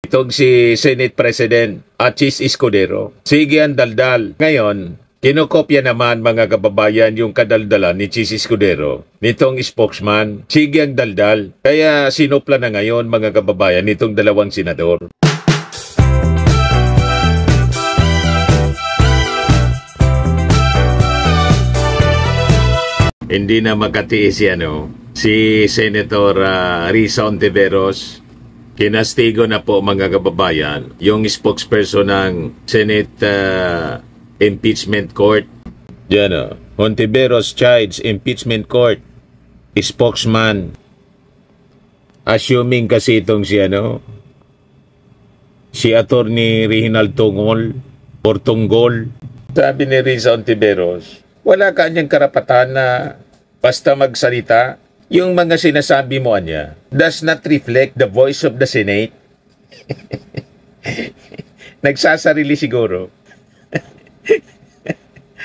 itong si Senate President Achis Escudero. Sige ang daldal. Ngayon, kinokopya naman mga kababayan yung kadaldalan ni Chis Escudero nitong spokesman. Sige ang daldal. Kaya sinupla na ngayon mga kababayan nitong dalawang senador. Hindi na makatiis si Senator Risa Ontiveros. Kinastigo na po mga kababayan yung spokesperson ng Senate Impeachment Court. Yan Ontiveros Chides Impeachment Court spokesman. Assuming kasi itong si Attorney Reginald Tungol or Tunggol. Sabi ni Risa Ontiveros, wala kanyang karapatan na basta magsalita. Yung mga sinasabi mo niya does not reflect the voice of the Senate. Nagsasarili siguro.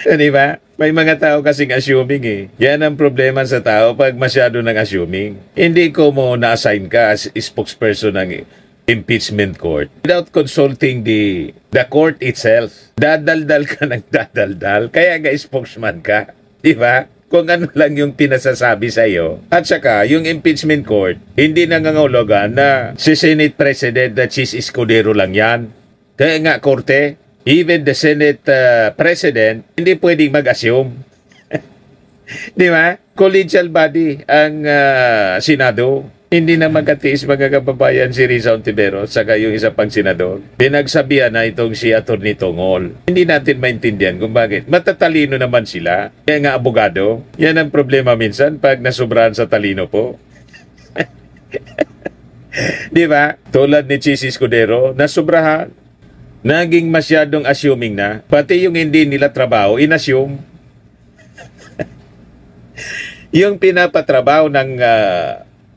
Di ba? May mga tao kasing assuming Yan ang problema sa tao pag masyado ng assuming. Hindi ko mo na-assign ka as spokesperson ng impeachment court without consulting the court itself. Dadaldal ka ng dadaldal. Kaya spokesman ka. Di ba? Kung ano lang yung pinasasabi sa iyo. At saka, yung impeachment court, hindi nangangahulugan na si Senate President na Chis Escudero lang yan. Kaya nga, korte, even the Senate President, hindi pwedeng mag-assume. Di ba? Collegial body ang Senado. Hindi na magkatiis mga kababayan si Risa Ontiveros saka yung isa pang senador. Pinagsabihan na itong si Atty. Tungol. Hindi natin maintindihan kung bakit. Matatalino naman sila. Kaya nga abogado. Yan ang problema minsan pag nasubrahan sa talino po. Di ba? Tulad ni Chis Escudero, nasubrahan. Naging masyadong assuming na. Pati yung hindi nila trabaho, inassume. Yung pinapatrabaho ng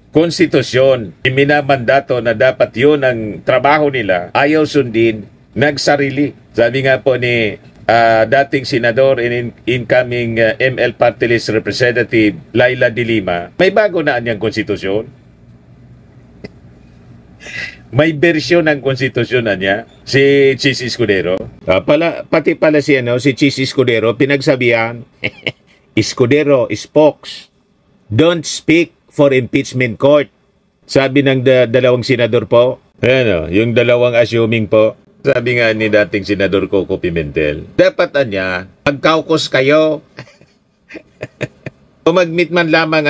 konstitusyon, minamandato na dapat yun ang trabaho nila, ayaw sundin, nagsarili. Sabi nga po ni dating senador and incoming ML Party List Representative Laila De Lima, may bago na niyang konstitusyon. May bersyon ng konstitusyon na niya, si Chis Escudero. Pati pala si Chis Escudero, pinagsabihan, Escudero, spokes, don't speak for impeachment court. Sabi ng dalawang senador po. Yung dalawang assuming po. Sabi nga ni dating senador Coco Pimentel, dapat mag-caucus kayo. O mag-meet man lamang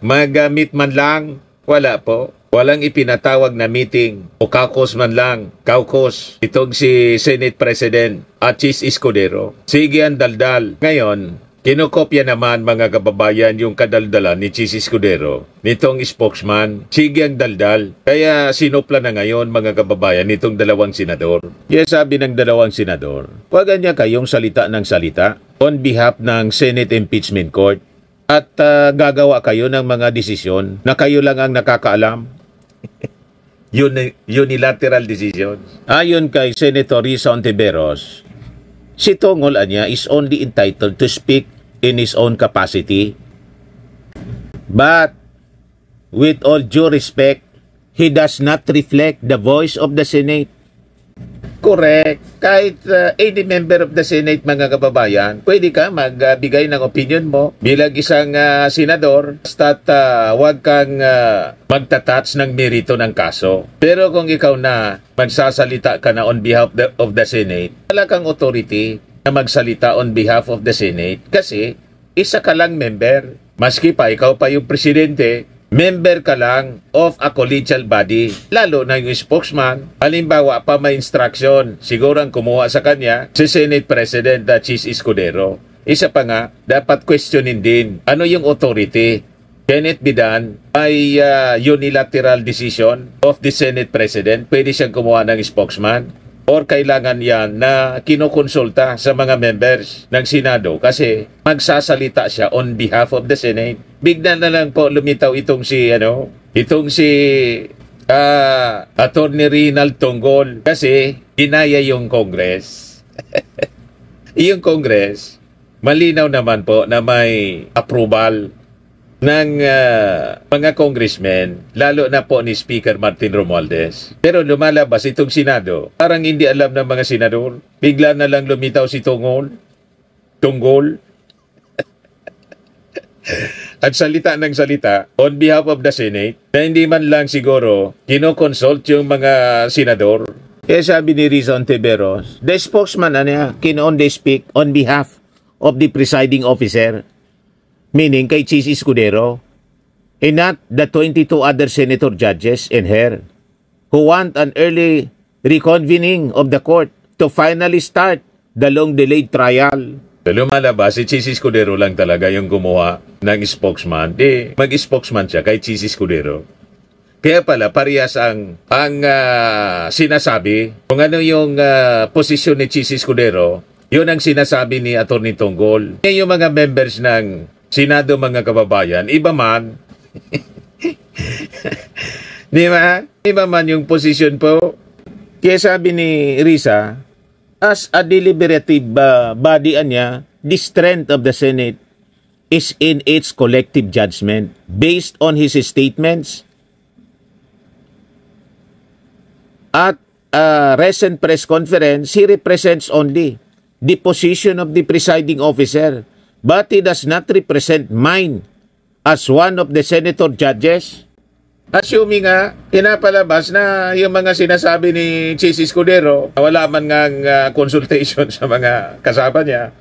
mag-meet man lang. Wala po. Walang ipinatawag na meeting o caucus man lang. Caucus. Itong si Senate President Achis Escudero. Sige ang daldal. Ngayon, kinokopya naman mga kababayan yung kadaldalan ni Chis Escudero nitong spokesman. Sige ang daldal. Kaya sinupla na ngayon mga kababayan nitong dalawang senador. Kaya sabi ng dalawang senador, wag niya kayong salita ng salita on behalf ng Senate Impeachment Court at gagawa kayo ng mga desisyon na kayo lang ang nakakaalam. Unilateral decisions. Ayon kay Senator Risa Ontiveros, si Tungol is only entitled to speak in his own capacity. But, with all due respect, he does not reflect the voice of the Senate. Correct. Kahit any member of the Senate, mga kababayan, pwede ka magbigay ng opinion mo bilang isang senador, basta't huwag kang magtatouch ng merito ng kaso. Pero kung ikaw na magsasalita ka na on behalf of the Senate, wala kang authority na magsalita on behalf of the Senate kasi isa ka lang member. Maski pa ikaw pa yung presidente, member ka lang of a collegial body, lalo na yung spokesman. Halimbawa pa may instruction, siguro ang kumuha sa kanya si Senate President Chis Escudero. Isa pa nga, dapat questionin din ano yung authority. Can it be done by unilateral decision of the Senate President? Pwede siyang kumuha ng spokesman? Or kailangan yan na kinukonsulta sa mga members ng Senado kasi magsasalita siya on behalf of the Senate. Bigla na lang po lumitaw itong si Attorney Reginald Tungol kasi ginaya yung Congress. Yung Congress, malinaw naman po na may approval ng mga congressmen, lalo na po ni Speaker Martin Romualdez. Pero lumalabas itong Senado, parang hindi alam ng mga senador. Bigla na lang lumitaw si Tunggol, at salita ng salita on behalf of the Senate na hindi man lang siguro kinoconsult yung mga senador. Kaya sabi ni Riza Ontiveros, the spokesman can only speak on behalf of the presiding officer, meaning kay Chis Escudero, and not the 22 other senator judges and her who want an early reconvening of the court to finally start the long-delayed trial. So, lumalabas, si Chis Escudero lang talaga yung gumawa ng spokesman. Mag-spokesman siya kay Chis Escudero. Kaya pala, parehas ang sinasabi. Kung ano yung posisyon ni Chis Escudero, yun ang sinasabi ni Atty. Tunggol. Yung mga members ng Senado, mga kababayan, iba man. Di ba? Iba man yung posisyon po. Kaya sabi ni Riza, as a deliberative body niya, the strength of the Senate is in its collective judgment based on his statements at a recent press conference. He represents only the position of the presiding officer, but he does not represent mine as one of the senator judges. Assuming nga, pinapalabas na yung mga sinasabi ni Chis Escudero, wala man nga consultation sa mga kasama niya.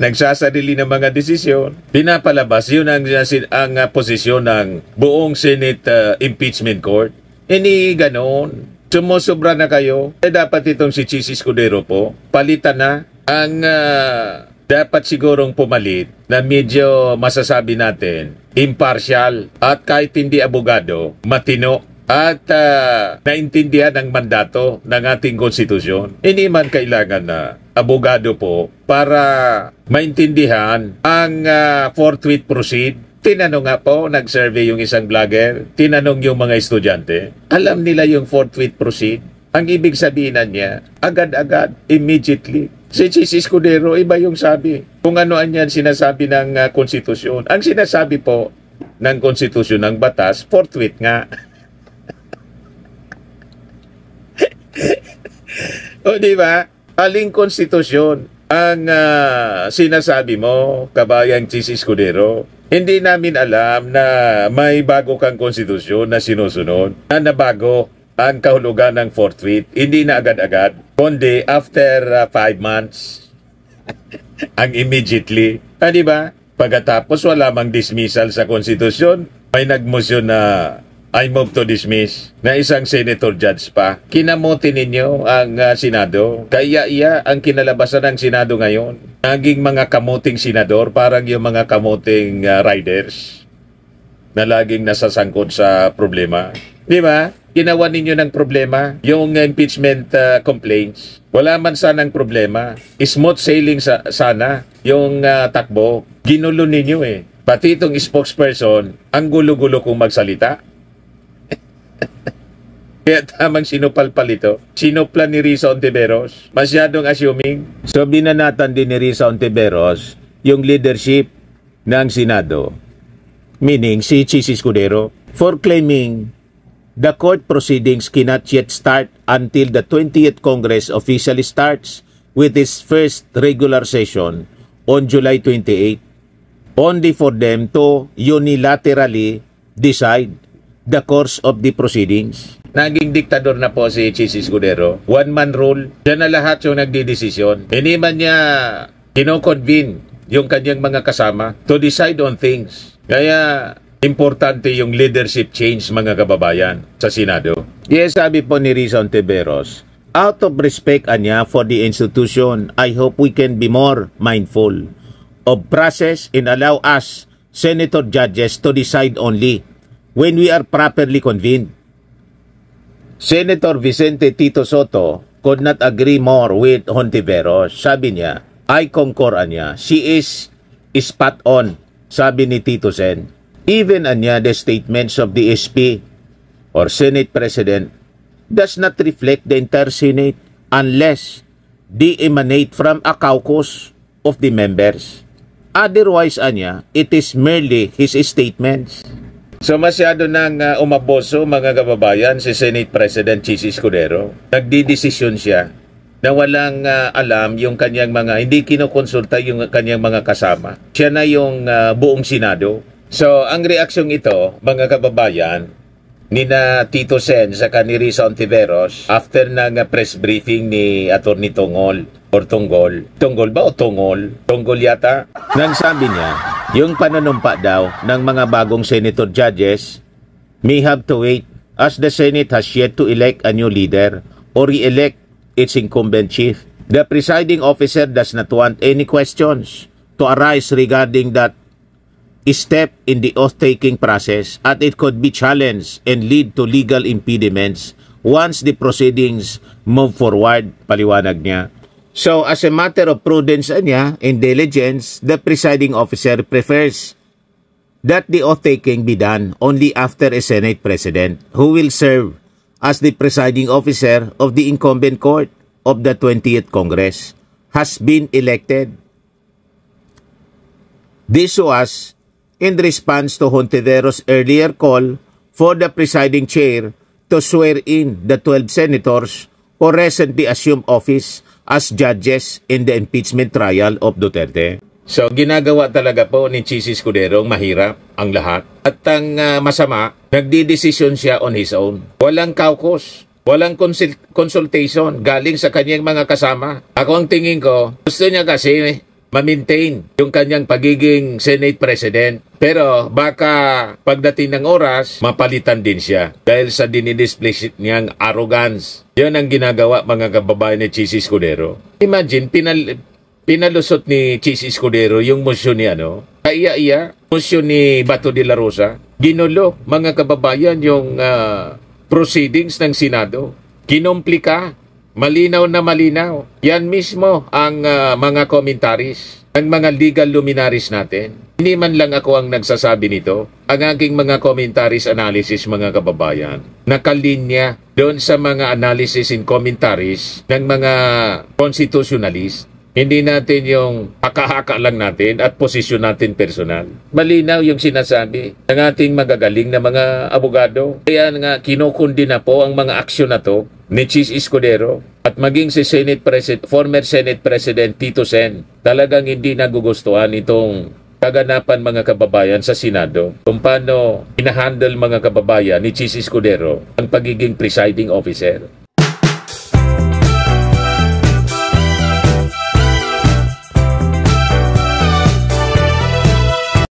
Nagsasarili ng mga desisyon. Pinapalabas, yun ang posisyon ng buong Senate Impeachment Court. Hindi ganon. Sumusobra na kayo. Dapat itong si Chis Escudero po, palitan na ang dapat sigurong pumalit na medyo masasabi natin impartial at kahit hindi abogado, matino at naintindihan ang mandato ng ating konstitusyon. Hindi man kailangan na abogado po para maintindihan ang forthwith proceed. Tinanong nga po, nag-survey yung isang vlogger, tinanong yung mga estudyante, alam nila yung forthwith proceed? Ang ibig sabihin niya, agad-agad, immediately. Si Chis Escudero, iba yung sabi. Kung ano-an yan sinasabi ng konstitusyon. Ang sinasabi po ng konstitusyon ng batas, forthwith nga. O di ba? Aling konstitusyon ang sinasabi mo, kabayang Chis Escudero. Hindi namin alam na may bago kang konstitusyon na sinusunod, na nabago ang kahulugan ng forthwith. Hindi na agad-agad, kundi after 5 months. Ang immediately. Di ba? Pagkatapos wala mang dismissal sa konstitusyon, may nagmosyon na I move to dismiss na isang senator judge pa. Kinamuti ninyo ang Senado. Kaya ang kinalabasan ng Senado ngayon. Naging mga kamuting senador, parang yung mga kamuting riders na laging nasasangkot sa problema. Di ba? Ginawa ninyo ng problema yung impeachment complaints. Wala man sanang problema. Smooth sailing sana yung takbo. Ginulo ninyo eh. Pati itong spokesperson, ang gulo-gulo kong magsalita. Kaya tamang sinupalpal ito. Sinuplan ni Riza Ontiveros. Masyadong assuming. So binanatan din ni Riza Ontiveros yung leadership ng Senado. Meaning si Chis Escudero for claiming the court proceedings cannot yet start until the 20th Congress officially starts with its first regular session on July 28, only for them to unilaterally decide the course of the proceedings. Naging diktador na po si Chis Escudero. One-man rule. Diyan na lahat yung nagdidesisyon. Hindi man niya kinoconvene yung kanyang mga kasama to decide on things. Kaya importante yung leadership change, mga kababayan, sa Senado. Yes, sabi po ni Riza Ontiveros, out of respect anya for the institution, I hope we can be more mindful of process and allow us, senator judges, to decide only when we are properly convened. Senator Vicente Tito Soto could not agree more with Ontiveros. Sabi niya, I concur anya. She is spot on, sabi ni Tito Sen. Even anya the statements of the SP or Senate President does not reflect the entire Senate unless they emanate from a caucus of the members. Otherwise, anya, it is merely his statements. So masyado nang umaboso mga kababayan si Senate President Chis Escudero. Nagdidesisyon siya na walang alam yung kanyang mga, hindi kinukonsulta yung kanyang mga kasama. Siya na yung buong Senado. So ang reaksyong ito mga kababayan ni na Tito Sen sa ni Risa Ontiveros after ng press briefing ni Atty. Tongol or Tonggol. Tonggol ba o Tongol? Tonggol yata. Nang sabi niya, yung panunumpa daw ng mga bagong senator judges may have to wait as the Senate has yet to elect a new leader or re-elect its incumbent chief. The presiding officer does not want any questions to arise regarding that step in the oath-taking process at it could be challenged and lead to legal impediments once the proceedings move forward, paliwanag niya. So, as a matter of prudence niya and diligence, the presiding officer prefers that the oath-taking be done only after a Senate President who will serve as the presiding officer of the incumbent court of the 20th Congress has been elected. This was in response to Hontiveros' earlier call for the presiding chair to swear in the 12 senators who recently assumed office as judges in the impeachment trial of Duterte. So, ginagawa talaga po ni Chis Escudero mahirap ang lahat. At ang masama, nagdidesisyon siya on his own. Walang caucus, walang consultation galing sa kanyang mga kasama. Ako ang tingin ko, gusto niya kasi ma-maintain yung kanyang pagiging Senate President. Pero baka pagdating ng oras, mapalitan din siya dahil sa dinidisplay niyang arrogance. Yan ang ginagawa mga kababayan ni Chis Escudero. Imagine, pinalusot ni Chis Escudero yung motion ni kaiya-iya, motion ni Bato de la Rosa. Ginulo mga kababayan yung proceedings ng Senado. Kinomplika. Malinaw na malinaw. Yan mismo ang mga commentaries ng mga legal luminaries natin. Hindi man lang ako ang nagsasabi nito. Ang aking mga commentaries analysis mga kababayan, nakalinya doon sa mga analysis and commentaries ng mga constitutionalist. Hindi natin yung haka-haka lang natin at posisyon natin personal. Malinaw yung sinasabi ng ating magagaling na mga abogado. Kaya nga kinukundi na po ang mga aksyon na to ni Chis Escudero at maging si former Senate President Tito Sen. Talagang hindi nagugustuhan itong kaganapan mga kababayan sa Senado kung paano inahandle mga kababayan ni Chis Escudero ang pagiging presiding officer.